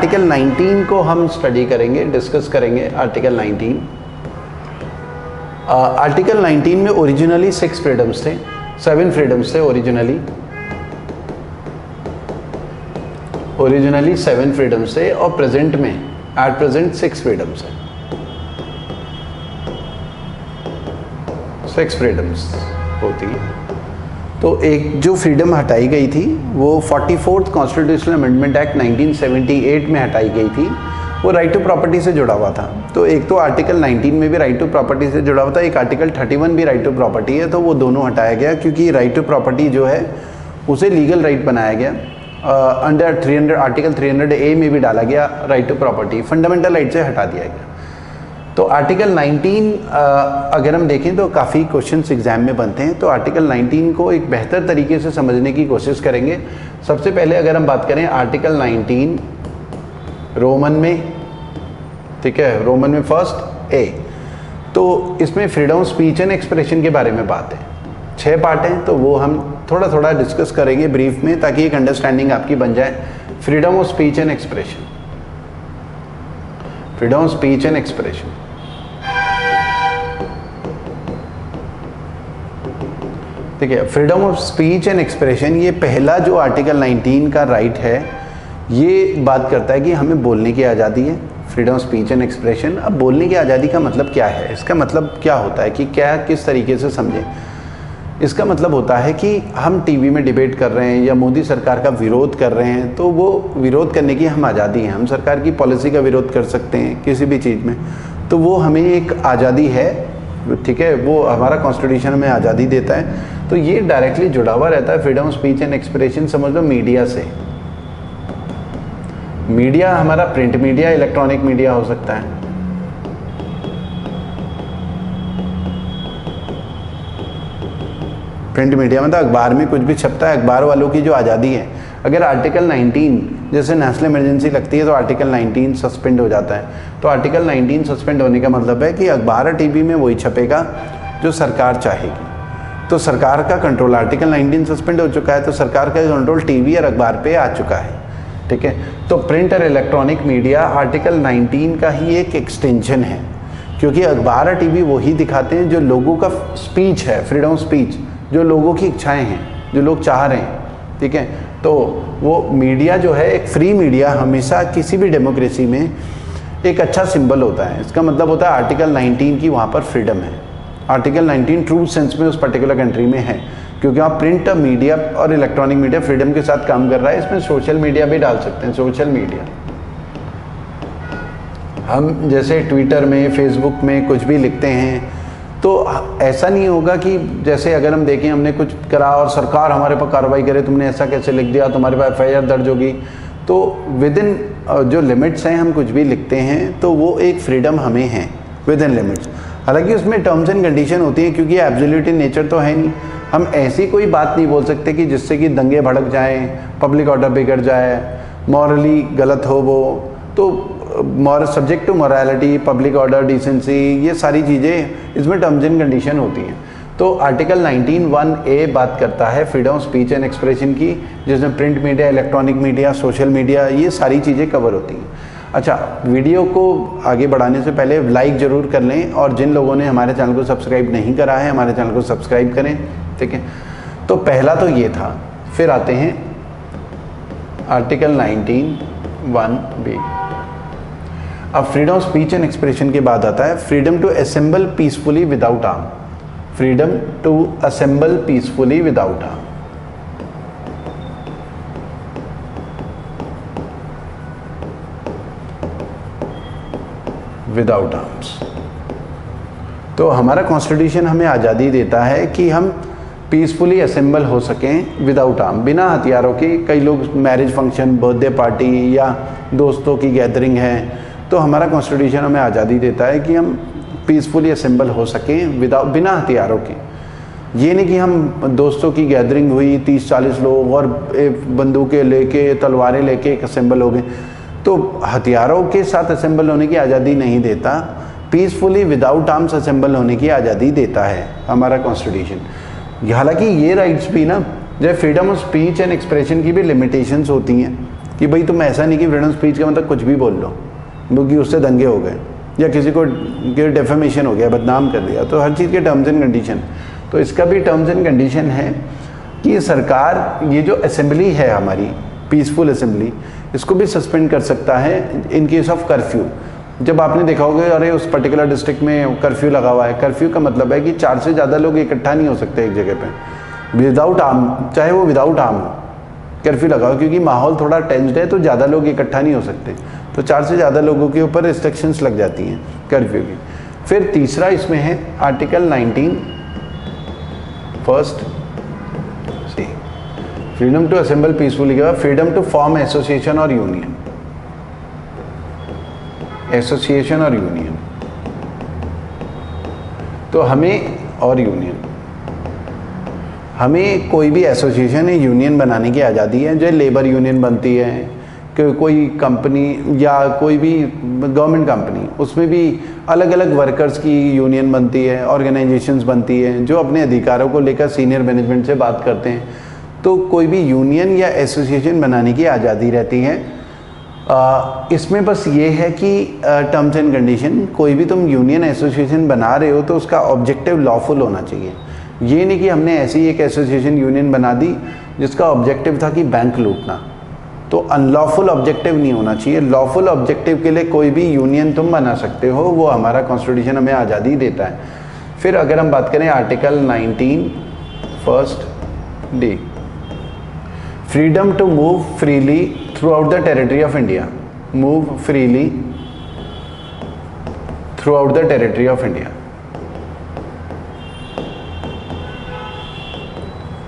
Article 19 को हम study करेंगे, डिस्कस करेंगे। आर्टिकल 19 आर्टिकल 19 में ओरिजिनली 6 फ्रीडम्स थे, 7 फ्रीडम्स थे ओरिजिनली 7 फ्रीडम्स थे और प्रेजेंट में एट प्रेजेंट 6 फ्रीडम्स है। 6 फ्रीडम्स होती है। तो एक जो फ्रीडम हटाई गई थी वो 44th कॉन्स्टिट्यूशनल अमेंडमेंट एक्ट 1978 में हटाई गई थी। वो राइट टू प्रॉपर्टी से जुड़ा हुआ था। तो एक तो आर्टिकल 19 में भी राइट टू प्रॉपर्टी से जुड़ा हुआ था, एक आर्टिकल 31 भी राइट टू प्रॉपर्टी है। तो वो दोनों हटाया गया क्योंकि राइट टू प्रॉपर्टी जो है उसे लीगल राइट बनाया गया। अंडर 300 आर्टिकल 300A में भी डाला गया right to property, fundamental right से हटा दिया गया। तो आर्टिकल 19 अगर हम देखें तो काफ़ी क्वेश्चंस एग्जाम में बनते हैं। तो आर्टिकल 19 को एक बेहतर तरीके से समझने की कोशिश करेंगे। सबसे पहले अगर हम बात करें आर्टिकल 19 रोमन में, ठीक है, रोमन में फर्स्ट ए, तो इसमें freedom of speech and expression के बारे में बात है। 6 पार्ट हैं तो वो हम थोड़ा थोड़ा डिस्कस करेंगे ब्रीफ में, ताकि एक अंडरस्टैंडिंग आपकी बन जाए। Freedom of speech and expression, freedom of speech and expression. ठीक है, freedom of speech and expression, ये पहला जो आर्टिकल 19 का राइट है, ये बात करता है कि हमें बोलने की आज़ादी है। Freedom of speech and expression. अब बोलने की आज़ादी का मतलब क्या है, इसका मतलब क्या होता है कि क्या किस तरीके से समझें। इसका मतलब होता है कि हम टीवी में डिबेट कर रहे हैं या मोदी सरकार का विरोध कर रहे हैं, तो वो विरोध करने की हम आज़ादी है। हम सरकार की पॉलिसी का विरोध कर सकते हैं किसी भी चीज़ में, तो वो हमें एक आज़ादी है, ठीक है, वो हमारा कॉन्स्टिट्यूशन में आज़ादी देता है। तो ये डायरेक्टली जुड़ा हुआ रहता है freedom of speech and expression, समझ लो मीडिया से। मीडिया हमारा प्रिंट मीडिया, इलेक्ट्रॉनिक मीडिया हो सकता है। प्रिंट मीडिया मतलब अखबार में कुछ भी छपता है, अखबार वालों की जो आज़ादी है। अगर आर्टिकल 19 जैसे नेशनल इमरजेंसी लगती है तो आर्टिकल 19 सस्पेंड हो जाता है। तो आर्टिकल 19 सस्पेंड होने का मतलब है कि अखबार और टीवी में वही छपेगा जो सरकार चाहेगी। तो सरकार का कंट्रोल, आर्टिकल 19 सस्पेंड हो चुका है तो सरकार का कंट्रोल टीवी और अखबार पे आ चुका है, ठीक है। तो प्रिंट और इलेक्ट्रॉनिक मीडिया आर्टिकल 19 का ही एक एक्सटेंशन है, क्योंकि अखबार और टीवी वही दिखाते हैं जो लोगों का स्पीच है, फ्रीडम ऑफ स्पीच, जो लोगों की इच्छाएं हैं, जो लोग चाह रहे हैं, ठीक है। तो वो मीडिया जो है, एक फ्री मीडिया हमेशा किसी भी डेमोक्रेसी में एक अच्छा सिंबल होता है। इसका मतलब होता है आर्टिकल 19 की वहाँ पर फ्रीडम है। आर्टिकल 19 ट्रू सेंस में उस पर्टिकुलर कंट्री में है, क्योंकि आप प्रिंट मीडिया और इलेक्ट्रॉनिक मीडिया फ्रीडम के साथ काम कर रहा है। इसमें सोशल मीडिया भी डाल सकते हैं। सोशल मीडिया हम जैसे ट्विटर में, फेसबुक में कुछ भी लिखते हैं तो ऐसा नहीं होगा कि जैसे अगर हम देखें हमने कुछ करा और सरकार हमारे पर कार्रवाई करे, तुमने ऐसा कैसे लिख दिया, तुम्हारे पर FIR दर्ज होगी। तो विद इन जो लिमिट्स हैं हम कुछ भी लिखते हैं तो वो एक फ्रीडम हमें है विद इन लिमिट्स। हालांकि उसमें टर्म्स एंड कंडीशन होती है, क्योंकि एब्सोल्यूट इन नेचर तो है नहीं। हम ऐसी कोई बात नहीं बोल सकते कि जिससे कि दंगे भड़क जाएं, पब्लिक ऑर्डर बिगड़ जाए, मॉरली गलत हो वो। तो subject to morality, public order, decency, ये सारी चीज़ें इसमें टर्म्स एंड कंडीशन होती हैं। तो आर्टिकल 19(1)(a बात करता है freedom of speech and expression की, जिसमें print media, electronic media, social media, ये सारी चीज़ें कवर होती हैं। अच्छा, वीडियो को आगे बढ़ाने से पहले लाइक ज़रूर कर लें, और जिन लोगों ने हमारे चैनल को सब्सक्राइब नहीं करा है, हमारे चैनल को सब्सक्राइब करें, ठीक है। तो पहला तो ये था। फिर आते हैं आर्टिकल 19(1)(b। अब freedom of speech and expression के बाद आता है freedom to assemble peacefully without arm. Freedom to assemble peacefully without arm. Without arms. तो हमारा कॉन्स्टिट्यूशन हमें आज़ादी देता है कि हम पीसफुली असेंबल हो सकें विदाउट आर्म, बिना हथियारों के। कई लोग मैरिज फंक्शन, बर्थडे पार्टी या दोस्तों की गैदरिंग है, तो हमारा कॉन्स्टिट्यूशन हमें आज़ादी देता है कि हम पीसफुली असेंबल हो सकें बिना हथियारों के। ये नहीं कि हम दोस्तों की गैदरिंग हुई 30-40 लोग और बंदूकें लेके, तलवारें लेके एक असेंबल हो गए, तो हथियारों के साथ असेंबल होने की आज़ादी नहीं देता। पीसफुली विदाउट आर्म्स असेंबल होने की आज़ादी देता है हमारा कॉन्स्टिट्यूशन। हालांकि ये राइट्स भी ना, जैसे freedom of speech and expression की भी लिमिटेशंस होती हैं कि भाई तुम ऐसा नहीं कि फ्रीडम स्पीच का मतलब कुछ भी बोल लो, क्योंकि उससे दंगे हो गए या किसी को डेफेमेशन हो गया, बदनाम कर दिया। तो हर चीज़ के टर्म्स एंड कंडीशन, तो इसका भी टर्म्स एंड कंडीशन है कि सरकार ये जो असेंबली है हमारी पीसफुल असेंबली, इसको भी सस्पेंड कर सकता है इन केस ऑफ कर्फ्यू। जब आपने देखा होगा अरे उस पर्टिकुलर डिस्ट्रिक्ट में कर्फ्यू लगा हुआ है, कर्फ्यू का मतलब है कि 4 से ज़्यादा लोग इकट्ठा नहीं हो सकते एक जगह पे विदाउट आर्म, चाहे वो विदाउट आर्म हो, कर्फ्यू लगाओ, क्योंकि माहौल थोड़ा टेंस्ड है तो ज़्यादा लोग इकट्ठा नहीं हो सकते, तो 4 से ज़्यादा लोगों के ऊपर रिस्ट्रिक्शंस लग जाती हैं कर्फ्यू की। फिर तीसरा इसमें है article 19 first C, freedom to assemble peacefully के बाद फ्रीडम टू फॉर्म एसोसिएशन और यूनियन, एसोसिएशन और यूनियन। तो हमें और यूनियन, हमें कोई भी एसोसिएशन या यूनियन बनाने की आज़ादी है, जो लेबर यूनियन बनती है कि कोई कंपनी या कोई भी गवर्नमेंट कंपनी, उसमें भी अलग अलग वर्कर्स की यूनियन बनती है, ऑर्गेनाइजेशंस बनती है जो अपने अधिकारों को लेकर सीनियर मैनेजमेंट से बात करते हैं। तो कोई भी यूनियन या एसोसिएशन बनाने की आज़ादी रहती है। इसमें बस ये है कि टर्म्स एंड कंडीशन, कोई भी तुम यूनियन एसोसिएशन बना रहे हो तो उसका ऑब्जेक्टिव लॉफुल होना चाहिए। ये नहीं कि हमने ऐसी एक एसोसिएशन यूनियन बना दी जिसका ऑब्जेक्टिव था कि बैंक लूटना, तो अनलॉफुल ऑब्जेक्टिव नहीं होना चाहिए। लॉफुल ऑब्जेक्टिव के लिए कोई भी यूनियन तुम बना सकते हो, वो हमारा कॉन्स्टिट्यूशन हमें आज़ादी देता है। फिर अगर हम बात करें article 19 first D, freedom to move freely throughout the territory of India, move freely throughout the territory of India,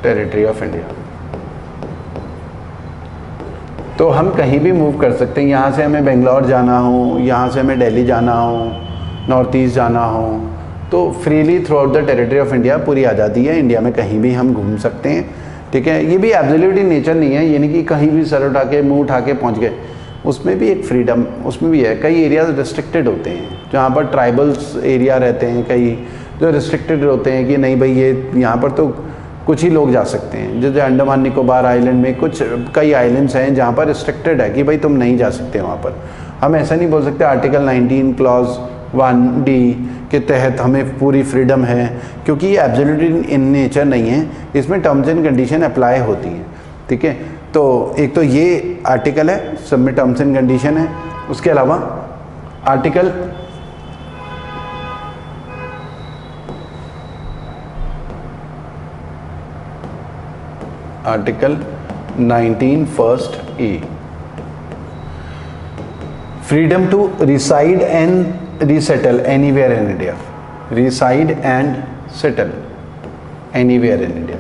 territory of India. तो हम कहीं भी मूव कर सकते हैं, यहाँ से हमें बेंगलोर जाना हो, यहाँ से हमें दिल्ली जाना हो, नॉर्थ ईस्ट जाना हो, तो freely throughout the territory of India पूरी आज़ादी है, इंडिया में कहीं भी हम घूम सकते हैं। ठीक है, ये भी एब्सोल्यूट इन नेचर नहीं है, यानी कि कहीं भी सर उठा के मुँह उठा के पहुँच गए, उसमें भी एक फ्रीडम उसमें भी है। कई एरियाज रिस्ट्रिक्टेड होते हैं, जहाँ पर ट्राइबल्स एरिया रहते हैं, कई जो रिस्ट्रिक्टेड होते हैं कि नहीं भाई ये यहाँ पर तो कुछ ही लोग जा सकते हैं। जैसे अंडमान निकोबार आइलैंड में कुछ कई आइलैंड्स हैं जहाँ पर रिस्ट्रिक्टेड है कि भाई तुम नहीं जा सकते वहाँ पर। हम ऐसा नहीं बोल सकते आर्टिकल 19 क्लॉज 1 डी के तहत हमें पूरी फ्रीडम है, क्योंकि ये एब्सोल्यूट इन नेचर नहीं है, इसमें टर्म्स एंड कंडीशन अप्लाई होती हैं। ठीक है, तो एक तो ये आर्टिकल है, सब में टर्म्स एंड कंडीशन है। उसके अलावा article article 19 first E, freedom to reside and resettle anywhere in India, reside and settle anywhere in India,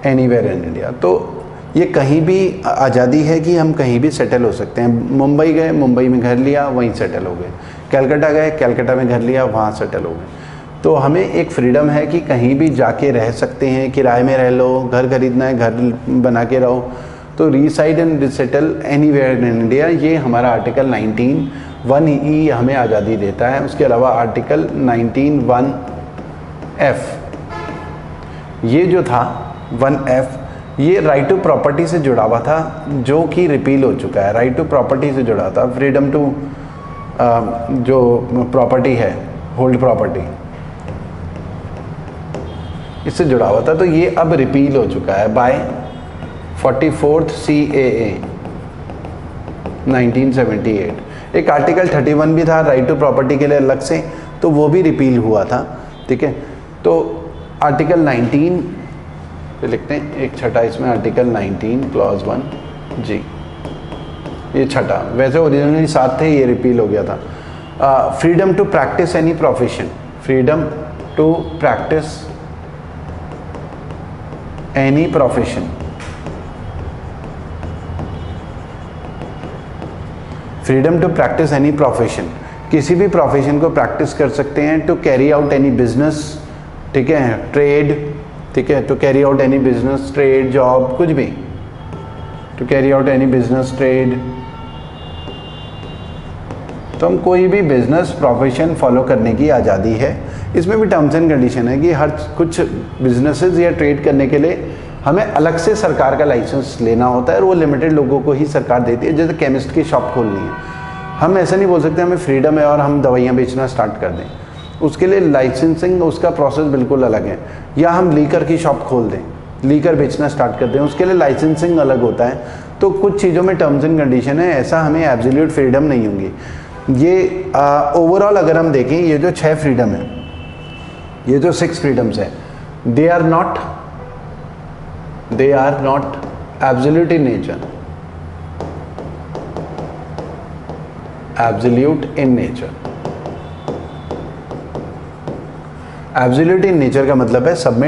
anywhere in India. तो ये कहीं भी आज़ादी है कि हम कहीं भी सेटल हो सकते हैं। मुंबई गए, मुंबई में घर लिया, वहीं सेटल हो गए। कलकत्ता गए, कलकत्ता में घर लिया, वहाँ सेटल हो गए। तो हमें एक फ्रीडम है कि कहीं भी जाके रह सकते हैं, किराए में रह लो, घर खरीदना है घर बना के रहो। तो reside and resettle anywhere in India, ये हमारा आर्टिकल 19(1) हमें आज़ादी देता है। उसके अलावा आर्टिकल 19(1)(f), ये जो था 1(f), ये राइट टू प्रॉपर्टी से जुड़ा हुआ था, जो कि रिपील हो चुका है। राइट टू प्रॉपर्टी से जुड़ा था, फ्रीडम टू जो प्रॉपर्टी है, होल्ड प्रॉपर्टी, इससे जुड़ा हुआ था, तो ये अब रिपील हो चुका है बाय 44th CAA 1978। एक आर्टिकल 31 भी था राइट टू प्रॉपर्टी के लिए अलग से, तो वो भी रिपील हुआ था। ठीक है, तो आर्टिकल 19 पे लिखते हैं, एक छठा इसमें आर्टिकल 19 क्लॉज 1 जी, ये छठा, वैसे ओरिजिनली 7 थे, ये रिपील हो गया था। Freedom to practice any profession, freedom to practice any profession, freedom to practice any profession, किसी भी प्रोफेशन को प्रैक्टिस कर सकते हैं। To carry out any business, ठीक है, ट्रेड, ठीक है, to carry out any business, trade, job, कुछ भी, to carry out any business, trade. तो हम कोई भी बिजनेस प्रोफेशन फॉलो करने की आज़ादी है। इसमें भी टर्म्स एंड कंडीशन है कि हर कुछ बिजनेसेस या ट्रेड करने के लिए हमें अलग से सरकार का लाइसेंस लेना होता है और वो लिमिटेड लोगों को ही सरकार देती है। जैसे केमिस्ट की शॉप खोलनी है, हम ऐसा नहीं बोल सकते हमें फ्रीडम है और हम दवाइयाँ बेचना स्टार्ट कर दें। उसके लिए लाइसेंसिंग, उसका प्रोसेस बिल्कुल अलग है। या हम लीकर की शॉप खोल दें, लीकर बेचना स्टार्ट कर दें, उसके लिए लाइसेंसिंग अलग होता है। तो कुछ चीज़ों में टर्म्स एंड कंडीशन है, ऐसा हमें एब्सोल्यूट फ्रीडम नहीं होंगी। ये ओवरऑल अगर हम देखें, ये जो 6 फ्रीडम है, ये जो 6 फ्रीडम्स है, they are not absolute in nature, absolute in nature. Absolute in nature का मतलब है सब में